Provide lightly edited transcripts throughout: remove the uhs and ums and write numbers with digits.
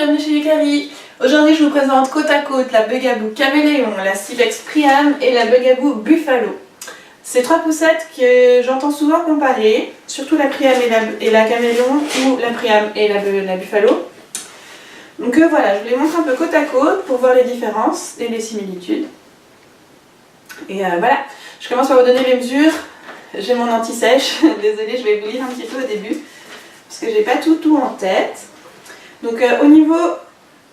bienvenue chez Yukari. Aujourd'hui je vous présente côte à côte la Bugaboo Caméléon, la Silex Priam et la Bugaboo Buffalo. Ces trois poussettes que j'entends souvent comparer, surtout la Priam et la Caméléon ou la Priam et la Buffalo. Donc voilà, je vous les montre un peu côte à côte pour voir les différences et les similitudes. Et voilà, je commence par vous donner les mesures. J'ai mon anti-sèche, désolée je vais vous lire un petit peu au début parce que j'ai pas tout en tête. Donc au niveau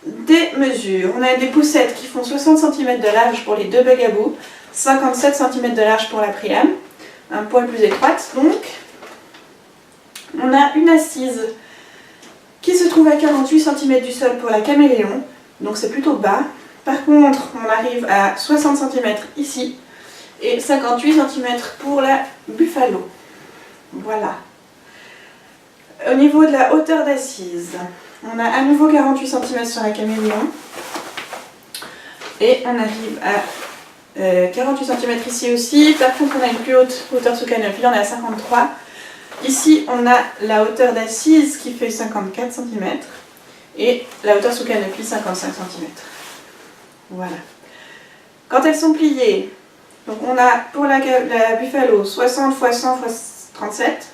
des mesures, on a des poussettes qui font 60 cm de large pour les deux Bugaboo, 57 cm de large pour la Priam, un poil plus étroite donc. On a une assise qui se trouve à 48 cm du sol pour la Caméléon, donc c'est plutôt bas. Par contre, on arrive à 60 cm ici et 58 cm pour la Buffalo. Voilà. Au niveau de la hauteur d'assise, on a à nouveau 48 cm sur la Caméléon et on arrive à 48 cm ici aussi. Par contre, on a une plus haute hauteur sous canopie, on est à 53. Ici, on a la hauteur d'assise qui fait 54 cm et la hauteur sous canopie 55 cm. Voilà. Quand elles sont pliées, donc on a pour la Buffalo 60 x 100 x 37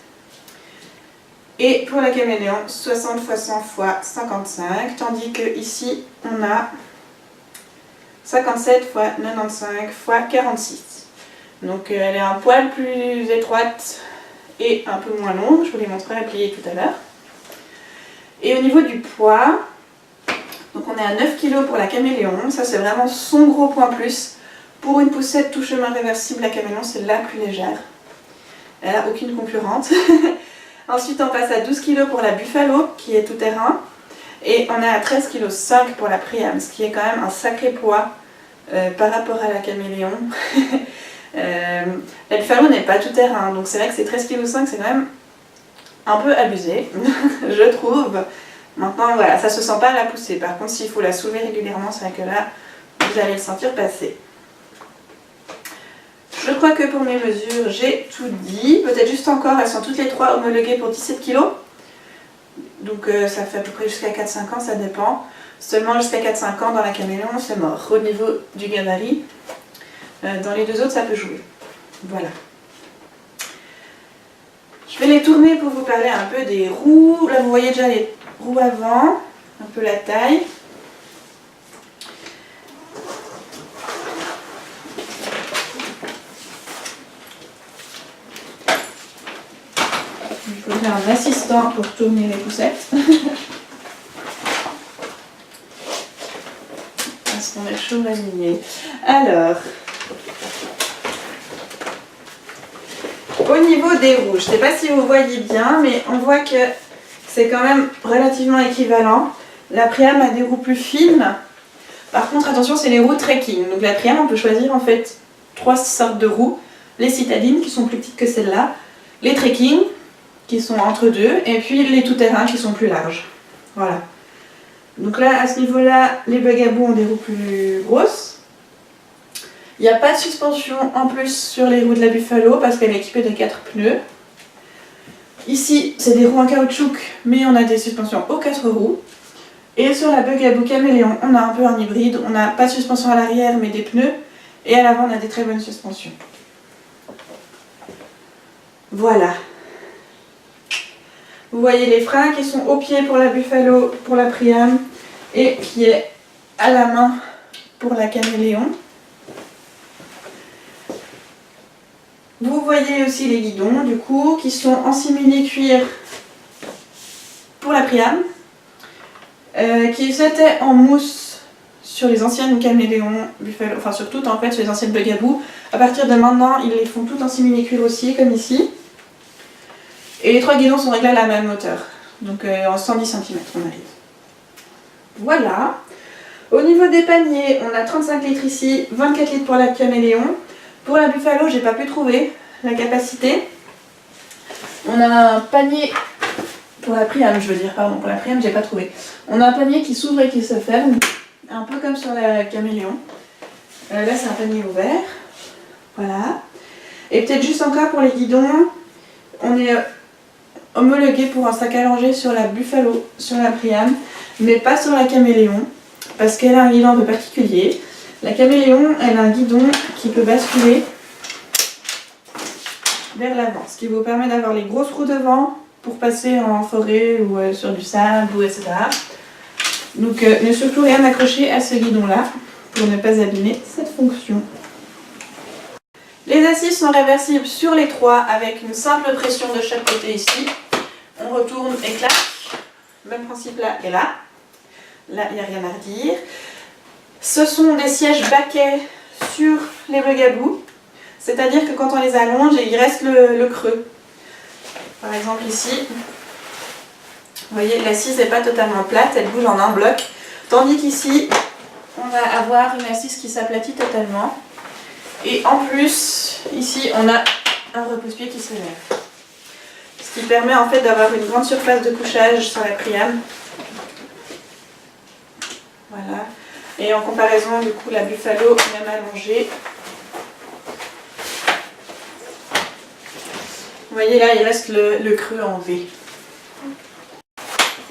et pour la Caméléon 60 x 100 x 55, tandis que ici on a 57 x 95 x 46. Donc elle est un poil plus étroite et un peu moins longue, je vous les montrerai pliée tout à l'heure. Et au niveau du poids, donc on est à 9 kg pour la Caméléon, ça c'est vraiment son gros point plus. Pour une poussette tout chemin réversible, la Caméléon c'est la plus légère. Elle n'a aucune concurrente. Ensuite on passe à 12 kg pour la Buffalo qui est tout terrain. Et on est à 13,5 kg pour la Priam, ce qui est quand même un sacré poids par rapport à la Caméléon. La Buffalo n'est pas tout terrain, donc c'est vrai que c'est 13,5 kg, c'est quand même un peu abusé, je trouve. Maintenant voilà, ça se sent pas à la poussée. Par contre s'il faut la soulever régulièrement, c'est vrai que là vous allez le sentir passer. Je crois que pour mes mesures j'ai tout dit, peut-être juste encore, elles sont toutes les trois homologuées pour 17 kg. Donc ça fait à peu près jusqu'à 4-5 ans, ça dépend. Seulement jusqu'à 4-5 ans dans la Caméléon c'est mort. Au niveau du gabarit, dans les deux autres ça peut jouer. Voilà. Je vais les tourner pour vous parler un peu des roues. Là vous voyez déjà les roues avant, un peu la taille. Il faudrait un assistant pour tourner les poussettes. Parce qu'on est chaud aligné. Alors, au niveau des roues, je ne sais pas si vous voyez bien, mais on voit que c'est quand même relativement équivalent. La Priam a des roues plus fines. Par contre, attention, c'est les roues trekking. Donc la Priam, on peut choisir en fait trois sortes de roues. Les citadines qui sont plus petites que celles-là, les trekking qui sont entre deux, et puis les tout-terrain qui sont plus larges. Voilà. Donc là, à ce niveau-là, les Bugaboo ont des roues plus grosses. Il n'y a pas de suspension en plus sur les roues de la Buffalo parce qu'elle est équipée de 4 pneus. Ici, c'est des roues en caoutchouc, mais on a des suspensions aux 4 roues. Et sur la Bugaboo Caméléon, on a un peu un hybride. On n'a pas de suspension à l'arrière, mais des pneus. Et à l'avant, on a des très bonnes suspensions. Voilà. Vous voyez les freins qui sont au pied pour la Buffalo, pour la Priam, et qui est à la main pour la Caméléon. Vous voyez aussi les guidons, du coup, qui sont en simili-cuir pour la Priam, qui étaient en mousse sur les anciennes Caméléon, Buffalo, enfin sur toutes en fait, sur les anciennes Bugaboo. À partir de maintenant, ils les font toutes en simili-cuir aussi, comme ici. Et les trois guidons sont réglés à la même hauteur, donc en 110 cm on arrive. Voilà. Au niveau des paniers, on a 35 litres ici, 24 litres pour la Caméléon. Pour la Buffalo, j'ai pas pu trouver la capacité. On a un panier, pour la Priam je veux dire, pardon, pour la Priam j'ai pas trouvé. On a un panier qui s'ouvre et qui se ferme, un peu comme sur la Caméléon. Là c'est un panier ouvert, voilà. Et peut-être juste encore pour les guidons, on est homologué pour un sac à langer sur la Buffalo, sur la Priam, mais pas sur la Caméléon, parce qu'elle a un guidon un peu particulier. La Caméléon, elle a un guidon qui peut basculer vers l'avant, ce qui vous permet d'avoir les grosses roues devant pour passer en forêt ou sur du sable, ou etc. Donc ne surtout rien accrocher à ce guidon-là pour ne pas abîmer cette fonction. Les assises sont réversibles sur les trois avec une simple pression de chaque côté ici. On retourne et clac. Même principe là et là. Là, il n'y a rien à redire. Ce sont des sièges baquets sur les bugaboo. C'est-à-dire que quand on les allonge, il reste le creux. Par exemple ici, vous voyez, l'assise n'est pas totalement plate, elle bouge en un bloc. Tandis qu'ici, on va avoir une assise qui s'aplatit totalement. Et en plus, ici, on a un repose-pied qui se lève. Ce qui permet en fait d'avoir une grande surface de couchage sur la Priam. Voilà. Et en comparaison, du coup, la Buffalo, même allongée. Vous voyez là, il reste le creux en V.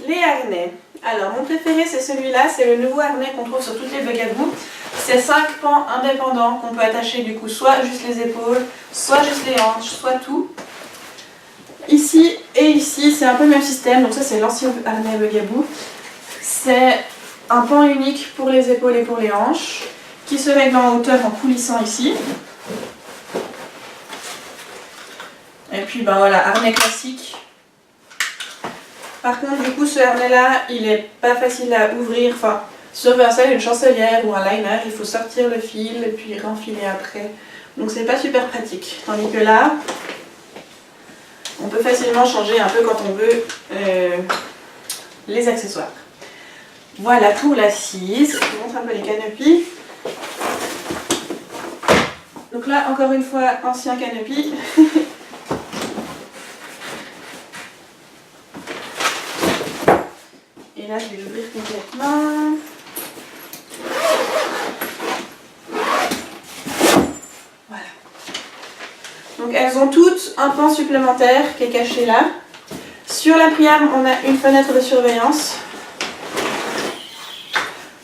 Les harnais. Alors, mon préféré, c'est celui-là. C'est le nouveau harnais qu'on trouve sur toutes les bugaboo. C'est 5 pans indépendants qu'on peut attacher du coup soit juste les épaules, soit juste les hanches, soit tout. Ici et ici, c'est un peu le même système. Donc ça, c'est l'ancien harnais bugaboo. C'est un pan unique pour les épaules et pour les hanches, qui se règle en hauteur en coulissant ici. Et puis ben voilà, harnais classique. Par contre, du coup, ce harnais-là, il n'est pas facile à ouvrir. Enfin, sur une chancelière ou un liner, il faut sortir le fil et puis renfiler après. Donc c'est pas super pratique. Tandis que là, on peut facilement changer un peu quand on veut les accessoires. Voilà pour l'assise. Je vous montre un peu les canopies. Donc là, encore une fois, ancien canopy. Et là, je vais l'ouvrir complètement. Voilà. Donc elles ont toutes un pan supplémentaire qui est caché là. Sur la Priam, on a une fenêtre de surveillance.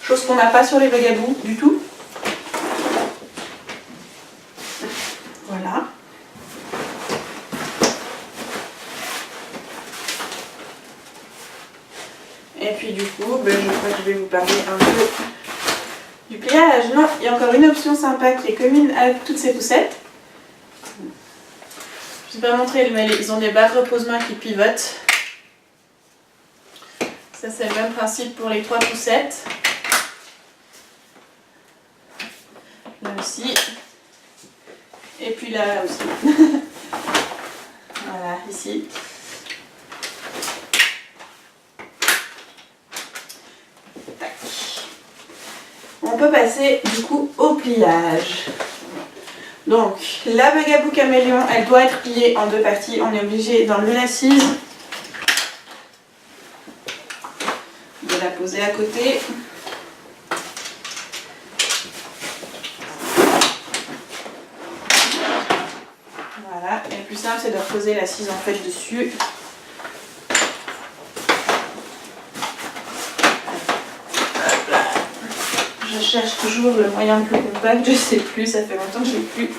Chose qu'on n'a pas sur les bugaboo du tout. Voilà. Et puis du coup, je crois que je vais vous parler un peu du pliage. Non, il y a encore une option sympa qui est commune avec toutes ces poussettes. Je ne vais pas montrer, mais ils ont des barres repose-mains qui pivotent. Ça, c'est le même principe pour les 3 poussettes. Là aussi. Et puis là aussi. Voilà, ici. Tac. On peut passer du coup au pliage. Donc, la bugaboo caméléon, elle doit être pliée en 2 parties. On est obligé d'enlever l'assise, de la poser à côté. Voilà, et le plus simple, c'est de reposer l'assise en fait dessus. Hop là. Je cherche toujours le moyen le plus compact, je sais plus, ça fait longtemps que je l'ai plus.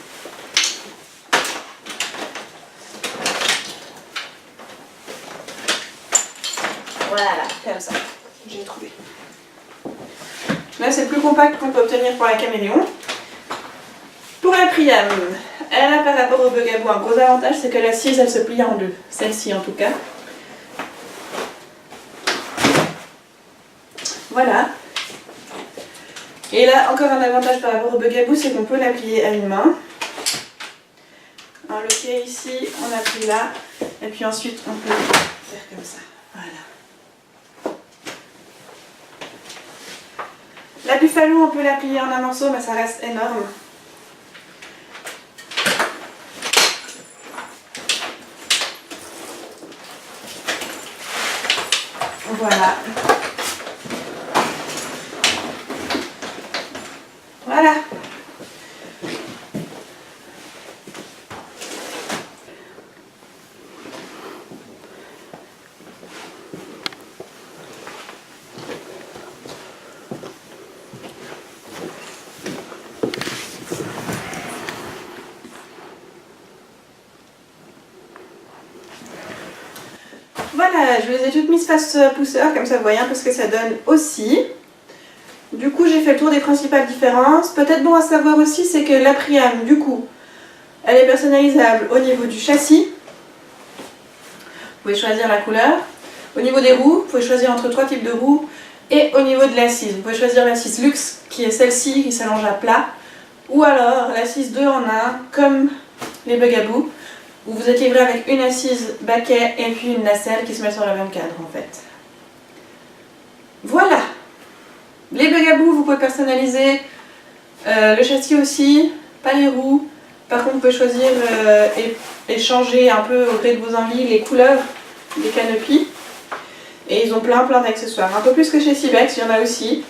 Voilà, comme ça, j'ai trouvé. Là, c'est le plus compact qu'on peut obtenir pour la caméléon. Pour la Priam, elle a par rapport au bugaboo un gros avantage, c'est que l'assise, elle se plie en 2. Celle-ci en tout cas. Voilà. Et là, encore un avantage par rapport au bugaboo, c'est qu'on peut la plier à une main. Un loquet ici, on appuie là, et puis ensuite on peut faire comme ça. Voilà. La Buffalo, on peut la plier en un morceau, mais ça reste énorme. Voilà. Voilà. voilà, je les ai toutes mises face pousseur, comme ça vous voyez un peu ce que ça donne aussi. Du coup j'ai fait le tour des principales différences. Peut-être bon à savoir aussi, c'est que la Priam, du coup, elle est personnalisable au niveau du châssis. Vous pouvez choisir la couleur. Au niveau des roues, vous pouvez choisir entre 3 types de roues. Et au niveau de l'assise, vous pouvez choisir l'assise luxe, qui est celle-ci, qui s'allonge à plat. Ou alors l'assise 2 en 1, comme les Bugaboo, où vous êtes livré avec une assise baquet et puis une nacelle qui se met sur le même cadre en fait. Voilà! Les Bugaboo, vous pouvez personnaliser le châssis aussi, pas les roues. Par contre, vous pouvez choisir et changer un peu au gré de vos envies les couleurs des canopies. Et ils ont plein d'accessoires. Un peu plus que chez Civex, il y en a aussi.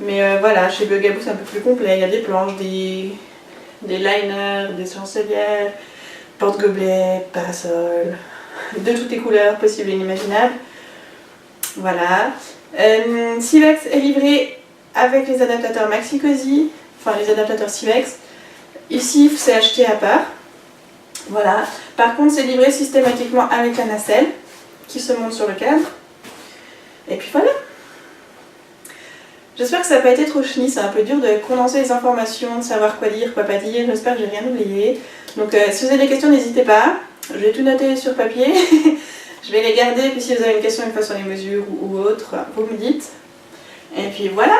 Mais voilà, chez Bugaboo c'est un peu plus complet. Il y a des planches, des liners, des chancelières, porte-gobelets, parasols, de toutes les couleurs possibles et inimaginables. Voilà. Civex est livré avec les adaptateurs Maxi Cosi, enfin les adaptateurs Civex. Ici, c'est acheté à part. Voilà. Par contre, c'est livré systématiquement avec la nacelle qui se monte sur le cadre. Et puis voilà. J'espère que ça n'a pas été trop chenille, c'est un peu dur de condenser les informations, de savoir quoi dire, quoi pas dire. J'espère que j'ai rien oublié. Donc si vous avez des questions, n'hésitez pas. Je vais tout noter sur papier. Je vais les garder, puis si vous avez une question une fois sur les mesures ou autre, vous me dites. Et puis voilà.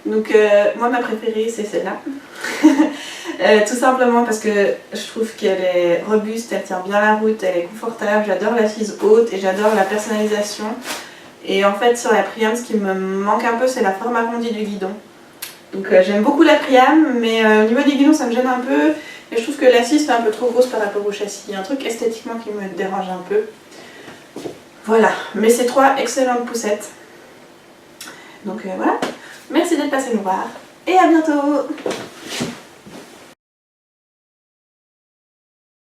Donc moi ma préférée c'est celle-là. Tout simplement parce que je trouve qu'elle est robuste, elle tient bien la route, elle est confortable, j'adore l'assise haute et j'adore la personnalisation. Et en fait sur la Priam, ce qui me manque un peu c'est la forme arrondie du guidon. Donc j'aime beaucoup la Priam, mais au niveau des guidons ça me gêne un peu. Et je trouve que l'assise fait un peu trop grosse par rapport au châssis. Il y a un truc esthétiquement qui me dérange un peu. Voilà, mais c'est 3 excellentes poussettes. Donc voilà, merci d'être passé nous voir et à bientôt!